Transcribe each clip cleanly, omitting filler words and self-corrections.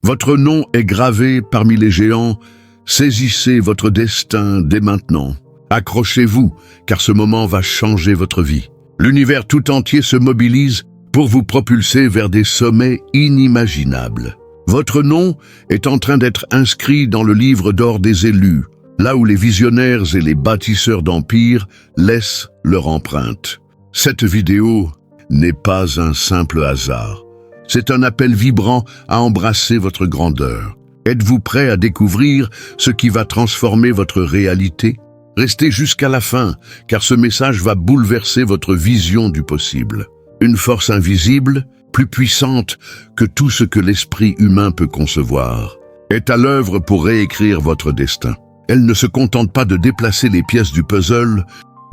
Votre nom est gravé parmi les géants. Saisissez votre destin dès maintenant. Accrochez-vous, car ce moment va changer votre vie. L'univers tout entier se mobilise pour vous propulser vers des sommets inimaginables. Votre nom est en train d'être inscrit dans le livre d'or des élus, là où les visionnaires et les bâtisseurs d'empires laissent leur empreinte. Cette vidéo n'est pas un simple hasard. C'est un appel vibrant à embrasser votre grandeur. Êtes-vous prêt à découvrir ce qui va transformer votre réalité? Restez jusqu'à la fin, car ce message va bouleverser votre vision du possible. Une force invisible, plus puissante que tout ce que l'esprit humain peut concevoir, est à l'œuvre pour réécrire votre destin. Elle ne se contente pas de déplacer les pièces du puzzle,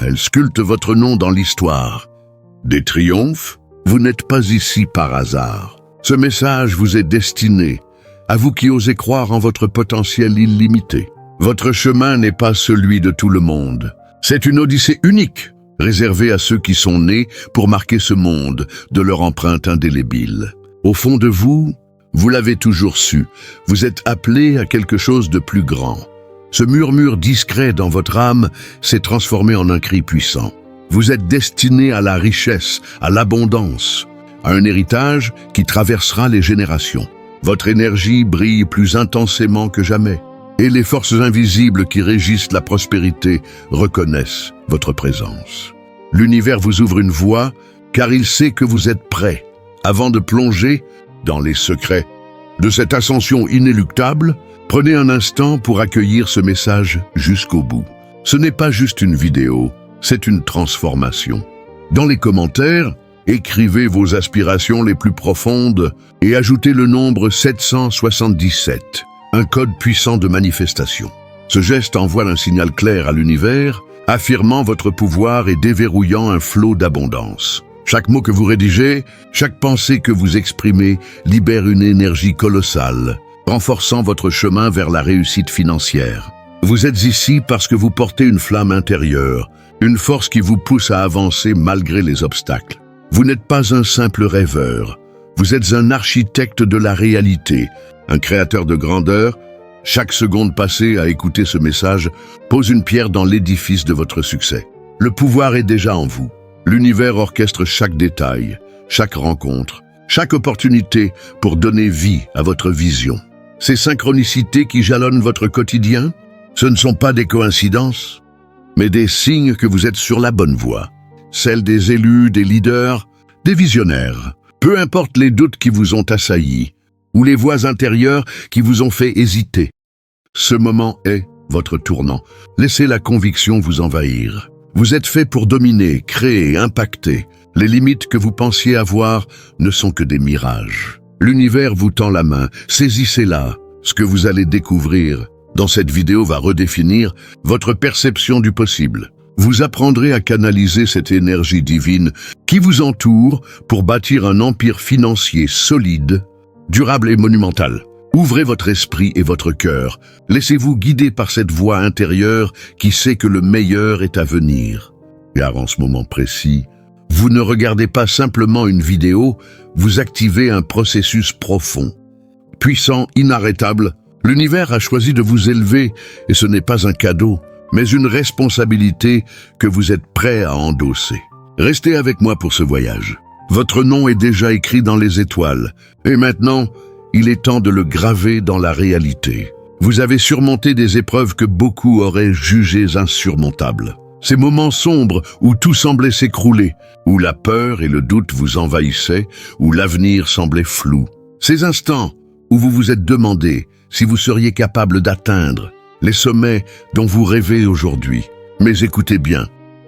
elle sculpte votre nom dans l'histoire. Des triomphes, vous n'êtes pas ici par hasard. Ce message vous est destiné, à vous qui osez croire en votre potentiel illimité. Votre chemin n'est pas celui de tout le monde. C'est une odyssée unique, réservée à ceux qui sont nés pour marquer ce monde de leur empreinte indélébile. Au fond de vous, vous l'avez toujours su, vous êtes appelé à quelque chose de plus grand. Ce murmure discret dans votre âme s'est transformé en un cri puissant. Vous êtes destiné à la richesse, à l'abondance, à un héritage qui traversera les générations. Votre énergie brille plus intensément que jamais. Et les forces invisibles qui régissent la prospérité reconnaissent votre présence. L'univers vous ouvre une voie, car il sait que vous êtes prêt. Avant de plonger dans les secrets de cette ascension inéluctable, prenez un instant pour accueillir ce message jusqu'au bout. Ce n'est pas juste une vidéo, c'est une transformation. Dans les commentaires, écrivez vos aspirations les plus profondes et ajoutez le nombre 777. Un code puissant de manifestation. Ce geste envoie un signal clair à l'univers, affirmant votre pouvoir et déverrouillant un flot d'abondance. Chaque mot que vous rédigez, chaque pensée que vous exprimez libère une énergie colossale, renforçant votre chemin vers la réussite financière. Vous êtes ici parce que vous portez une flamme intérieure, une force qui vous pousse à avancer malgré les obstacles. Vous n'êtes pas un simple rêveur, vous êtes un architecte de la réalité, un créateur de grandeur. Chaque seconde passée à écouter ce message pose une pierre dans l'édifice de votre succès. Le pouvoir est déjà en vous. L'univers orchestre chaque détail, chaque rencontre, chaque opportunité pour donner vie à votre vision. Ces synchronicités qui jalonnent votre quotidien, ce ne sont pas des coïncidences, mais des signes que vous êtes sur la bonne voie. Celle des élus, des leaders, des visionnaires. Peu importe les doutes qui vous ont assaillis, ou les voix intérieures qui vous ont fait hésiter. Ce moment est votre tournant. Laissez la conviction vous envahir. Vous êtes fait pour dominer, créer, impacter. Les limites que vous pensiez avoir ne sont que des mirages. L'univers vous tend la main, saisissez-la. Ce que vous allez découvrir dans cette vidéo va redéfinir votre perception du possible. Vous apprendrez à canaliser cette énergie divine qui vous entoure pour bâtir un empire financier solide, durable et monumental. Ouvrez votre esprit et votre cœur. Laissez-vous guider par cette voix intérieure qui sait que le meilleur est à venir. Car en ce moment précis, vous ne regardez pas simplement une vidéo, vous activez un processus profond. Puissant, inarrêtable, l'univers a choisi de vous élever et ce n'est pas un cadeau, mais une responsabilité que vous êtes prêt à endosser. Restez avec moi pour ce voyage. Votre nom est déjà écrit dans les étoiles, et maintenant, il est temps de le graver dans la réalité. Vous avez surmonté des épreuves que beaucoup auraient jugées insurmontables. Ces moments sombres où tout semblait s'écrouler, où la peur et le doute vous envahissaient, où l'avenir semblait flou. Ces instants où vous vous êtes demandé si vous seriez capable d'atteindre les sommets dont vous rêvez aujourd'hui. Mais écoutez bien,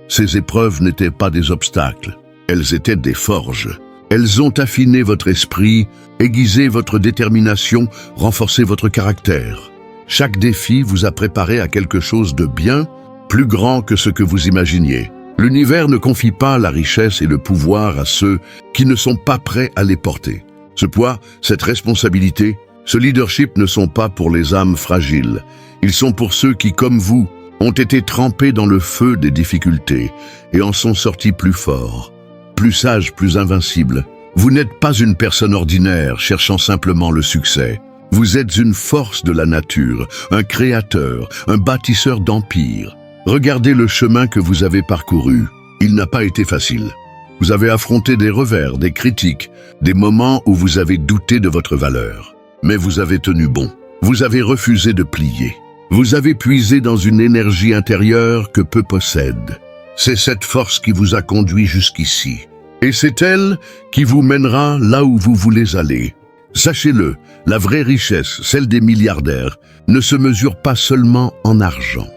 ces épreuves n'étaient pas des obstacles. Elles étaient des forges. Elles ont affiné votre esprit, aiguisé votre détermination, renforcé votre caractère. Chaque défi vous a préparé à quelque chose de bien plus grand que ce que vous imaginiez. L'univers ne confie pas la richesse et le pouvoir à ceux qui ne sont pas prêts à les porter. Ce poids, cette responsabilité, ce leadership ne sont pas pour les âmes fragiles. Ils sont pour ceux qui, comme vous, ont été trempés dans le feu des difficultés et en sont sortis plus forts, plus sages, plus invincibles. Vous n'êtes pas une personne ordinaire cherchant simplement le succès. Vous êtes une force de la nature, un créateur, un bâtisseur d'empire. Regardez le chemin que vous avez parcouru. Il n'a pas été facile. Vous avez affronté des revers, des critiques, des moments où vous avez douté de votre valeur. Mais vous avez tenu bon. Vous avez refusé de plier. Vous avez puisé dans une énergie intérieure que peu possèdent. C'est cette force qui vous a conduit jusqu'ici. Et c'est elle qui vous mènera là où vous voulez aller. Sachez-le, la vraie richesse, celle des milliardaires, ne se mesure pas seulement en argent.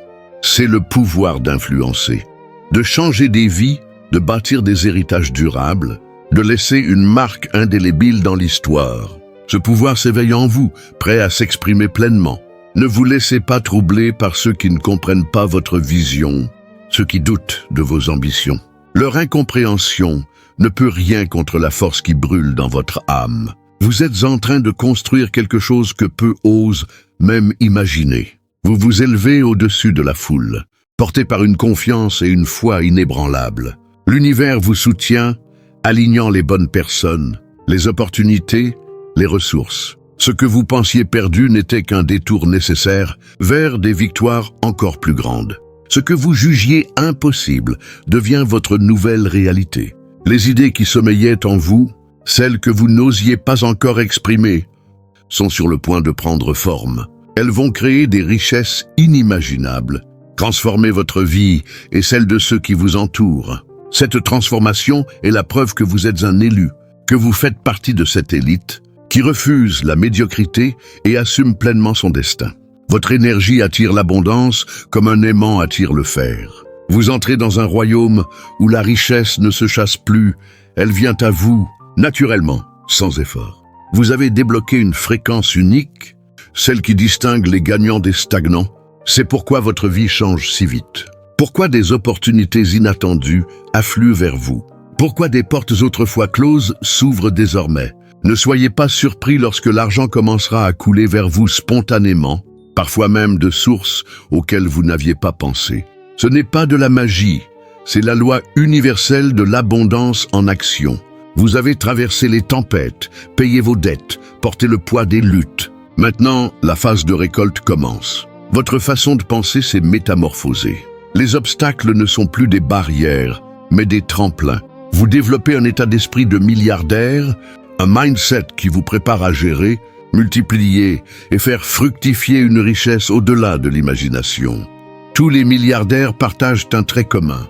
C'est le pouvoir d'influencer, de changer des vies, de bâtir des héritages durables, de laisser une marque indélébile dans l'histoire. Ce pouvoir s'éveille en vous, prêt à s'exprimer pleinement. Ne vous laissez pas troubler par ceux qui ne comprennent pas votre vision, ceux qui doutent de vos ambitions. Leur incompréhension ne peut rien contre la force qui brûle dans votre âme. Vous êtes en train de construire quelque chose que peu osent même imaginer. Vous vous élevez au-dessus de la foule, porté par une confiance et une foi inébranlables. L'univers vous soutient, alignant les bonnes personnes, les opportunités, les ressources. Ce que vous pensiez perdu n'était qu'un détour nécessaire vers des victoires encore plus grandes. Ce que vous jugiez impossible devient votre nouvelle réalité. Les idées qui sommeillaient en vous, celles que vous n'osiez pas encore exprimer, sont sur le point de prendre forme. Elles vont créer des richesses inimaginables, transformer votre vie et celle de ceux qui vous entourent. Cette transformation est la preuve que vous êtes un élu, que vous faites partie de cette élite qui refuse la médiocrité et assume pleinement son destin. Votre énergie attire l'abondance comme un aimant attire le fer. Vous entrez dans un royaume où la richesse ne se chasse plus, elle vient à vous, naturellement, sans effort. Vous avez débloqué une fréquence unique, celle qui distingue les gagnants des stagnants. C'est pourquoi votre vie change si vite. Pourquoi des opportunités inattendues affluent vers vous? Pourquoi des portes autrefois closes s'ouvrent désormais? Ne soyez pas surpris lorsque l'argent commencera à couler vers vous spontanément, parfois même de sources auxquelles vous n'aviez pas pensé. Ce n'est pas de la magie, c'est la loi universelle de l'abondance en action. Vous avez traversé les tempêtes, payé vos dettes, porté le poids des luttes. Maintenant, la phase de récolte commence. Votre façon de penser s'est métamorphosée. Les obstacles ne sont plus des barrières, mais des tremplins. Vous développez un état d'esprit de milliardaire, un mindset qui vous prépare à gérer, multiplier et faire fructifier une richesse au-delà de l'imagination. Tous les milliardaires partagent un trait commun,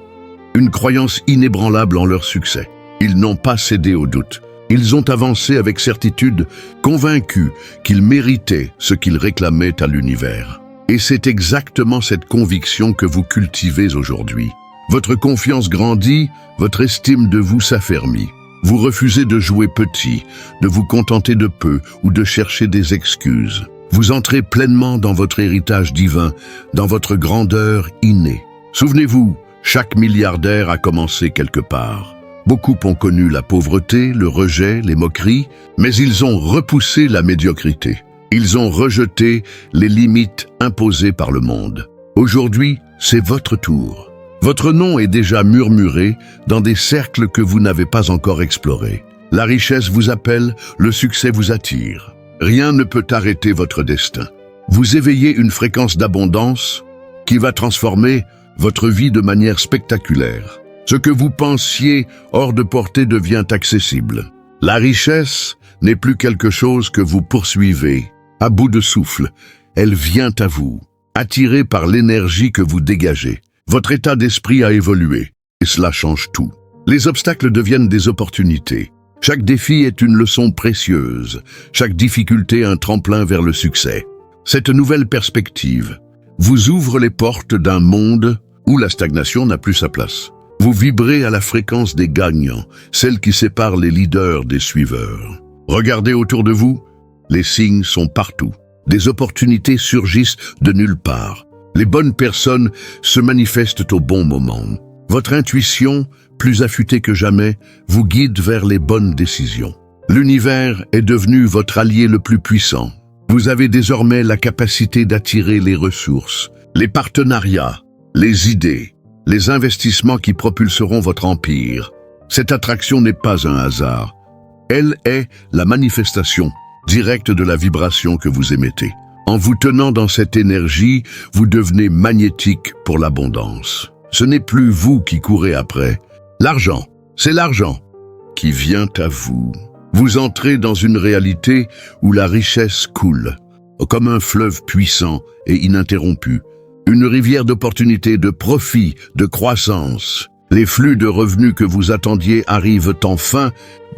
une croyance inébranlable en leur succès. Ils n'ont pas cédé au doute. Ils ont avancé avec certitude, convaincus qu'ils méritaient ce qu'ils réclamaient à l'univers. Et c'est exactement cette conviction que vous cultivez aujourd'hui. Votre confiance grandit, votre estime de vous s'affermit. Vous refusez de jouer petit, de vous contenter de peu ou de chercher des excuses. Vous entrez pleinement dans votre héritage divin, dans votre grandeur innée. Souvenez-vous, chaque milliardaire a commencé quelque part. Beaucoup ont connu la pauvreté, le rejet, les moqueries, mais ils ont repoussé la médiocrité. Ils ont rejeté les limites imposées par le monde. Aujourd'hui, c'est votre tour. Votre nom est déjà murmuré dans des cercles que vous n'avez pas encore explorés. La richesse vous appelle, le succès vous attire. Rien ne peut arrêter votre destin. Vous éveillez une fréquence d'abondance qui va transformer votre vie de manière spectaculaire. Ce que vous pensiez hors de portée devient accessible. La richesse n'est plus quelque chose que vous poursuivez. À bout de souffle, elle vient à vous, attirée par l'énergie que vous dégagez. Votre état d'esprit a évolué, et cela change tout. Les obstacles deviennent des opportunités. Chaque défi est une leçon précieuse, chaque difficulté un tremplin vers le succès. Cette nouvelle perspective vous ouvre les portes d'un monde où la stagnation n'a plus sa place. Vous vibrez à la fréquence des gagnants, celle qui sépare les leaders des suiveurs. Regardez autour de vous, les signes sont partout. Des opportunités surgissent de nulle part. Les bonnes personnes se manifestent au bon moment. Votre intuition, plus affûtée que jamais, vous guide vers les bonnes décisions. L'univers est devenu votre allié le plus puissant. Vous avez désormais la capacité d'attirer les ressources, les partenariats, les idées, les investissements qui propulseront votre empire. Cette attraction n'est pas un hasard. Elle est la manifestation direct de la vibration que vous émettez. En vous tenant dans cette énergie, vous devenez magnétique pour l'abondance. Ce n'est plus vous qui courez après. L'argent, c'est l'argent qui vient à vous. Vous entrez dans une réalité où la richesse coule, comme un fleuve puissant et ininterrompu. Une rivière d'opportunités, de profit, de croissance. Les flux de revenus que vous attendiez arrivent enfin,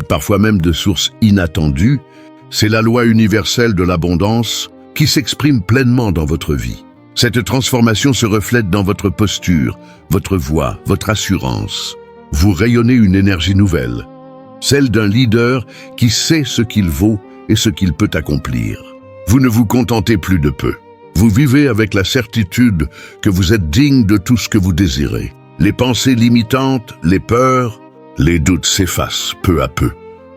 parfois même de sources inattendues. C'est la loi universelle de l'abondance qui s'exprime pleinement dans votre vie. Cette transformation se reflète dans votre posture, votre voix, votre assurance. Vous rayonnez une énergie nouvelle, celle d'un leader qui sait ce qu'il vaut et ce qu'il peut accomplir. Vous ne vous contentez plus de peu. Vous vivez avec la certitude que vous êtes digne de tout ce que vous désirez. Les pensées limitantes, les peurs, les doutes s'effacent peu à peu,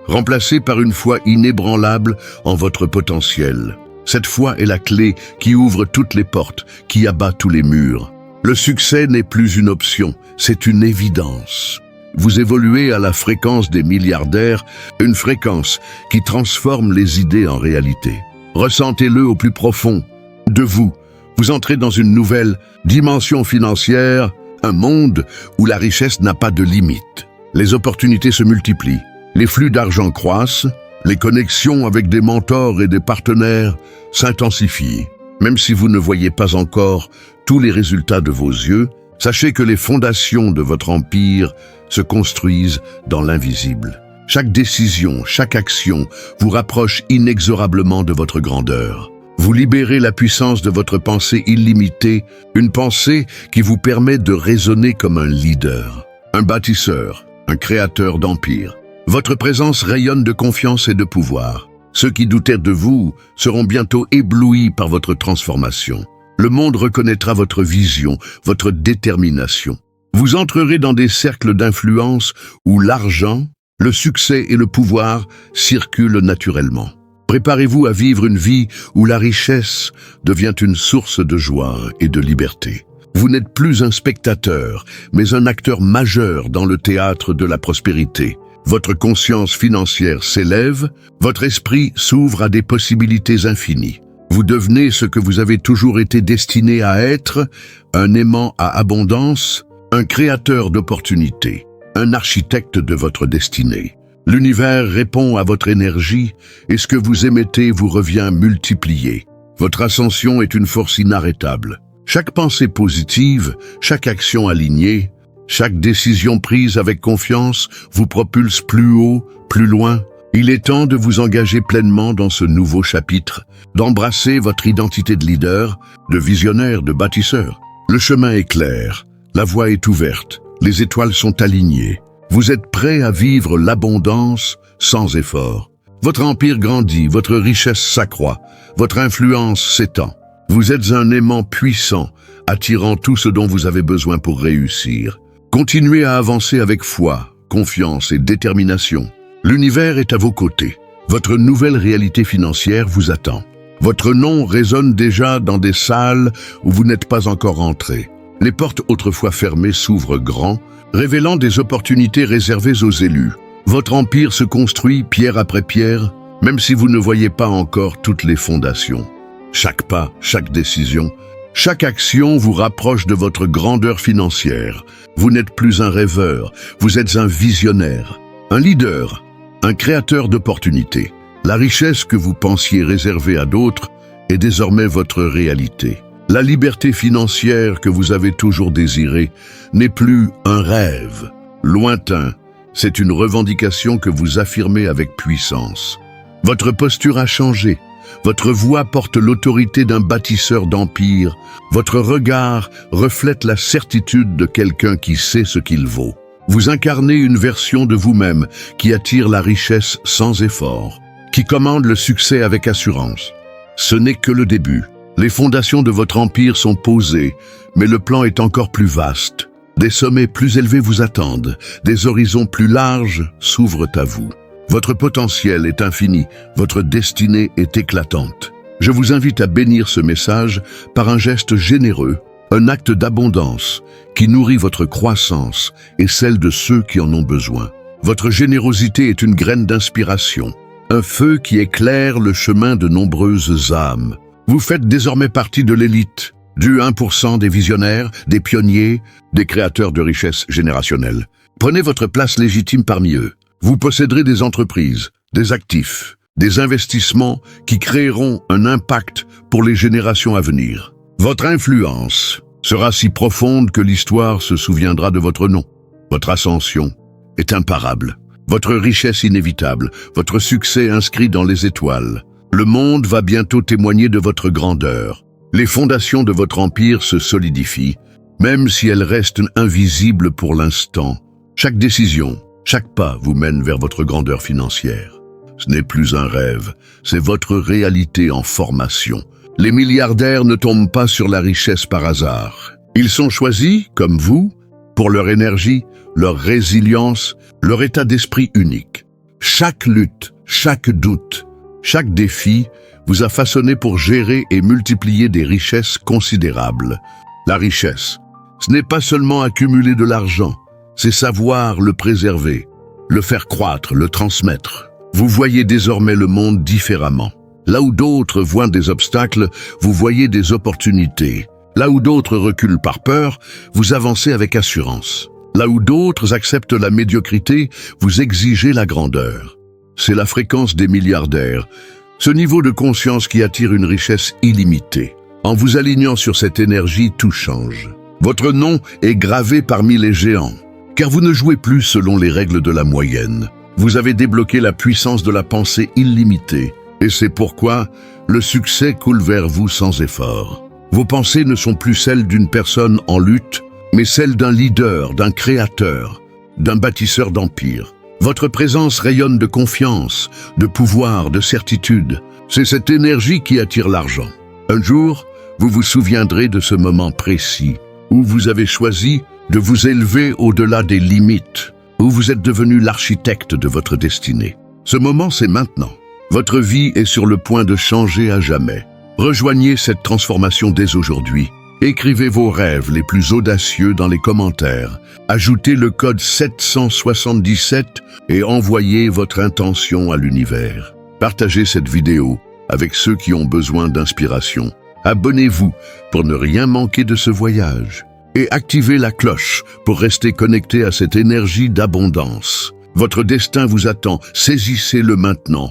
remplacés par une foi inébranlable en votre potentiel. Cette foi est la clé qui ouvre toutes les portes, qui abat tous les murs. Le succès n'est plus une option, c'est une évidence. Vous évoluez à la fréquence des milliardaires, une fréquence qui transforme les idées en réalité. Ressentez-le au plus profond de vous. Vous entrez dans une nouvelle dimension financière, un monde où la richesse n'a pas de limite. Les opportunités se multiplient, les flux d'argent croissent, les connexions avec des mentors et des partenaires s'intensifient. Même si vous ne voyez pas encore tous les résultats de vos yeux, sachez que les fondations de votre empire se construisent dans l'invisible. Chaque décision, chaque action vous rapproche inexorablement de votre grandeur. Vous libérez la puissance de votre pensée illimitée, une pensée qui vous permet de raisonner comme un leader, un bâtisseur, un créateur d'empire. Votre présence rayonne de confiance et de pouvoir. Ceux qui doutaient de vous seront bientôt éblouis par votre transformation. Le monde reconnaîtra votre vision, votre détermination. Vous entrerez dans des cercles d'influence où l'argent, le succès et le pouvoir circulent naturellement. Préparez-vous à vivre une vie où la richesse devient une source de joie et de liberté. Vous n'êtes plus un spectateur, mais un acteur majeur dans le théâtre de la prospérité. Votre conscience financière s'élève, votre esprit s'ouvre à des possibilités infinies. Vous devenez ce que vous avez toujours été destiné à être, un aimant à abondance, un créateur d'opportunités, un architecte de votre destinée. L'univers répond à votre énergie et ce que vous émettez vous revient multiplié. Votre ascension est une force inarrêtable. Chaque pensée positive, chaque action alignée, chaque décision prise avec confiance vous propulse plus haut, plus loin. Il est temps de vous engager pleinement dans ce nouveau chapitre, d'embrasser votre identité de leader, de visionnaire, de bâtisseur. Le chemin est clair, la voie est ouverte, les étoiles sont alignées. Vous êtes prêt à vivre l'abondance sans effort. Votre empire grandit, votre richesse s'accroît, votre influence s'étend. Vous êtes un aimant puissant, attirant tout ce dont vous avez besoin pour réussir. Continuez à avancer avec foi, confiance et détermination. L'univers est à vos côtés. Votre nouvelle réalité financière vous attend. Votre nom résonne déjà dans des salles où vous n'êtes pas encore entré. Les portes autrefois fermées s'ouvrent grand, révélant des opportunités réservées aux élus. Votre empire se construit pierre après pierre, même si vous ne voyez pas encore toutes les fondations. Chaque pas, chaque décision, chaque action vous rapproche de votre grandeur financière. Vous n'êtes plus un rêveur, vous êtes un visionnaire, un leader, un créateur d'opportunités. La richesse que vous pensiez réservée à d'autres est désormais votre réalité. La liberté financière que vous avez toujours désirée n'est plus un rêve lointain, c'est une revendication que vous affirmez avec puissance. Votre posture a changé, votre voix porte l'autorité d'un bâtisseur d'empire, votre regard reflète la certitude de quelqu'un qui sait ce qu'il vaut. Vous incarnez une version de vous-même qui attire la richesse sans effort, qui commande le succès avec assurance. Ce n'est que le début. Les fondations de votre empire sont posées, mais le plan est encore plus vaste. Des sommets plus élevés vous attendent, des horizons plus larges s'ouvrent à vous. Votre potentiel est infini, votre destinée est éclatante. Je vous invite à bénir ce message par un geste généreux, un acte d'abondance qui nourrit votre croissance et celle de ceux qui en ont besoin. Votre générosité est une graine d'inspiration. un feu qui éclaire le chemin de nombreuses âmes. Vous faites désormais partie de l'élite, du 1% des visionnaires, des pionniers, des créateurs de richesses générationnelles. Prenez votre place légitime parmi eux. Vous posséderez des entreprises, des actifs, des investissements qui créeront un impact pour les générations à venir. Votre influence sera si profonde que l'histoire se souviendra de votre nom. Votre ascension est imparable, votre richesse inévitable, votre succès inscrit dans les étoiles. Le monde va bientôt témoigner de votre grandeur. Les fondations de votre empire se solidifient, même si elles restent invisibles pour l'instant. Chaque décision, chaque pas vous mène vers votre grandeur financière. Ce n'est plus un rêve, c'est votre réalité en formation. Les milliardaires ne tombent pas sur la richesse par hasard. Ils sont choisis, comme vous, pour leur énergie, leur résilience, leur état d'esprit unique. Chaque lutte, chaque doute, chaque défi vous a façonné pour gérer et multiplier des richesses considérables. La richesse, ce n'est pas seulement accumuler de l'argent, c'est savoir le préserver, le faire croître, le transmettre. Vous voyez désormais le monde différemment. Là où d'autres voient des obstacles, vous voyez des opportunités. Là où d'autres reculent par peur, vous avancez avec assurance. Là où d'autres acceptent la médiocrité, vous exigez la grandeur. C'est la fréquence des milliardaires, ce niveau de conscience qui attire une richesse illimitée. En vous alignant sur cette énergie, tout change. Votre nom est gravé parmi les géants, car vous ne jouez plus selon les règles de la moyenne. Vous avez débloqué la puissance de la pensée illimitée, et c'est pourquoi le succès coule vers vous sans effort. Vos pensées ne sont plus celles d'une personne en lutte, mais celles d'un leader, d'un créateur, d'un bâtisseur d'empire. Votre présence rayonne de confiance, de pouvoir, de certitude. C'est cette énergie qui attire l'argent. Un jour, vous vous souviendrez de ce moment précis, où vous avez choisi de vous élever au-delà des limites, où vous êtes devenu l'architecte de votre destinée. Ce moment, c'est maintenant. Votre vie est sur le point de changer à jamais. Rejoignez cette transformation dès aujourd'hui. Écrivez vos rêves les plus audacieux dans les commentaires. Ajoutez le code 777 et envoyez votre intention à l'univers. Partagez cette vidéo avec ceux qui ont besoin d'inspiration. Abonnez-vous pour ne rien manquer de ce voyage. Et activez la cloche pour rester connecté à cette énergie d'abondance. Votre destin vous attend, saisissez-le maintenant.